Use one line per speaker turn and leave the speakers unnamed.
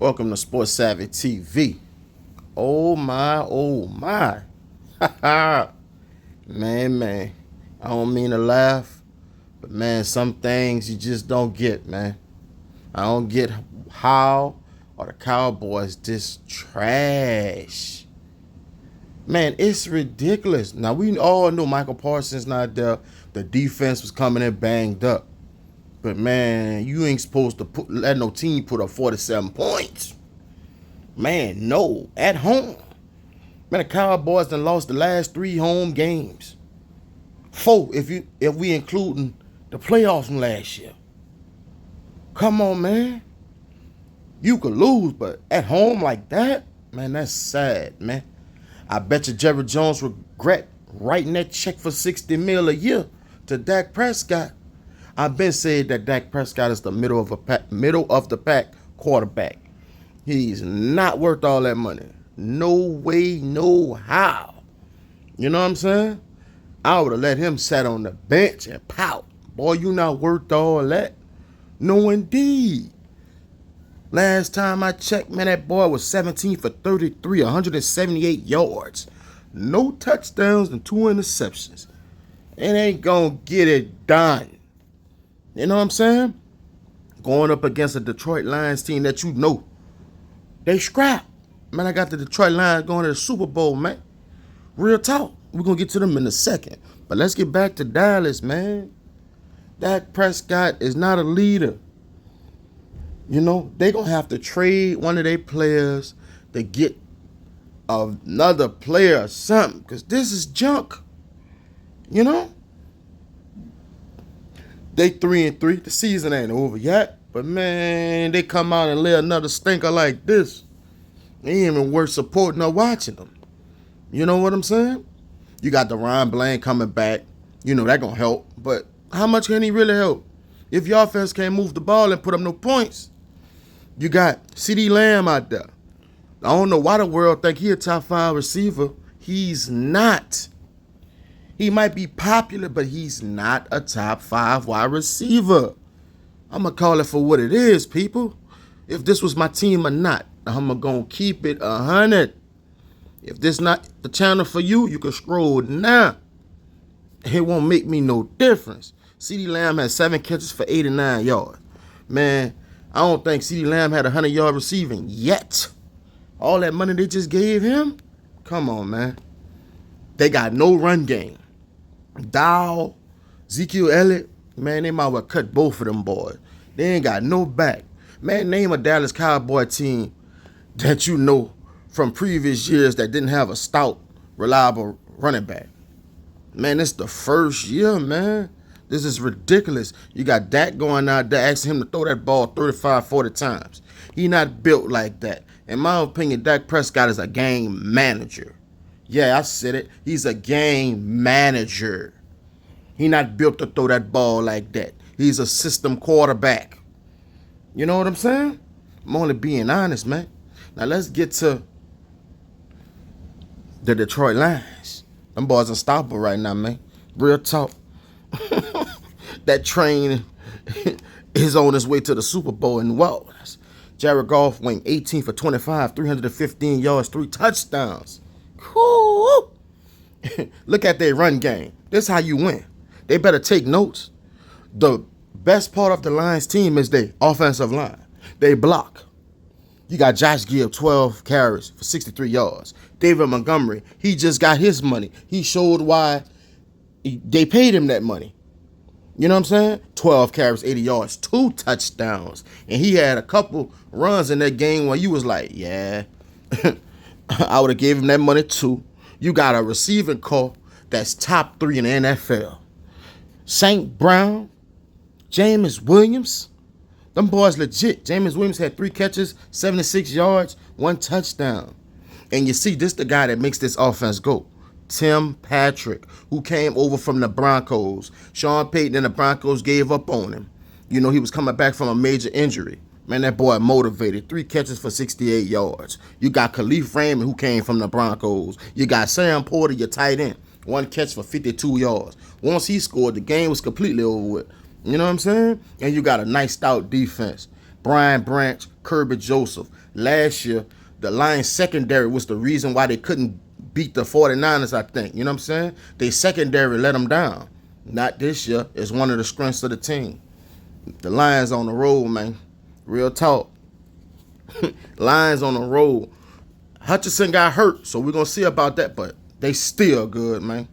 Welcome to Sports Savvy TV. Oh my, oh my. man. I don't mean to laugh, but man, some things you just don't get, man. I don't get how are the Cowboys this trash. Man, it's ridiculous. Now, we all know Michael Parsons not there. The defense was coming in banged up. But, man, you ain't supposed to let no team put up 47 points. Man, no. At home. Man, the Cowboys done lost the last 3 home games. 4 if we including the playoffs from last year. Come on, man. You could lose, but at home like that? Man, that's sad, man. I bet you Jerry Jones regret writing that check for $60 million a year to Dak Prescott. I've been saying that Dak Prescott is the middle of the pack quarterback. He's not worth all that money. No way, no how. You know what I'm saying? I would have let him sit on the bench and pout. Boy, you not worth all that. No, indeed. Last time I checked, man, that boy was 17 for 33, 178 yards. No touchdowns and 2 interceptions. It ain't gonna get it done. You know what I'm saying? Going up against a Detroit Lions team that you know, they scrap. Man, I got the Detroit Lions going to the Super Bowl, man. Real talk. We're going to get to them in a second. But let's get back to Dallas, man. Dak Prescott is not a leader. You know, they're going to have to trade one of their players to get another player or something. Because this is junk. You know? They 3-3. The season ain't over yet. But, man, they come out and lay another stinker like this. They ain't even worth supporting or watching them. You know what I'm saying? You got DeRon Bland coming back. You know, that going to help. But how much can he really help? If your offense can't move the ball and put up no points. You got CeeDee Lamb out there. I don't know why the world think he a top 5 receiver. He's not. He might be popular, but he's not a top 5 wide receiver. I'm going to call it for what it is, people. If this was my team or not, I'm going to keep it 100. If this not the channel for you, you can scroll now. It won't make me no difference. CeeDee Lamb had 7 catches for 89 yards. Man, I don't think CeeDee Lamb had 100-yard receiving yet. All that money they just gave him? Come on, man. They got no run game. Dow, Ezekiel Elliott, man, they might well cut both of them boys. They ain't got no back. Man, name a Dallas Cowboy team that you know from previous years that didn't have a stout, reliable running back. Man, it's the first year, man. This is ridiculous. You got Dak going out there asking him to throw that ball 35, 40 times. He not built like that. In my opinion, Dak Prescott is a game manager. Yeah, I said it. He's a game manager. He not built to throw that ball like that. He's a system quarterback. You know what I'm saying? I'm only being honest, man. Now let's get to the Detroit Lions. Them boys unstoppable right now, man. Real talk. That train is on its way to the Super Bowl in Wales. Jared Goff went 18 for 25, 315 yards, 3 touchdowns. Woo! Look at their run game. This is how you win. They better take notes. The best part of the Lions team is their offensive line. They block. You got Josh Gibb, 12 carries for 63 yards. David Montgomery, he just got his money. He showed why they paid him that money. You know what I'm saying? 12 carries, 80 yards, 2 touchdowns. And he had a couple runs in that game where you was like, yeah, I would have gave him that money too. You got a receiving core that's top 3 in the NFL. St. Brown, Jameis Williams, them boys legit. Jameis Williams had 3 catches, 76 yards, 1 touchdown. And you see, this the guy that makes this offense go. Tim Patrick, who came over from the Broncos. Sean Payton and the Broncos gave up on him. You know, he was coming back from a major injury. Man, that boy motivated. 3 catches for 68 yards. You got Khalif Raymond, who came from the Broncos. You got Sam Porter, your tight end. 1 catch for 52 yards. Once he scored, the game was completely over with. You know what I'm saying? And you got a nice stout defense. Brian Branch, Kirby Joseph. Last year, the Lions secondary was the reason why they couldn't beat the 49ers, I think. You know what I'm saying? They secondary let them down. Not this year. It's one of the strengths of the team. The Lions on the road, man. Real talk. Lions on the road. Hutchinson got hurt, so we're going to see about that, but they still good, man.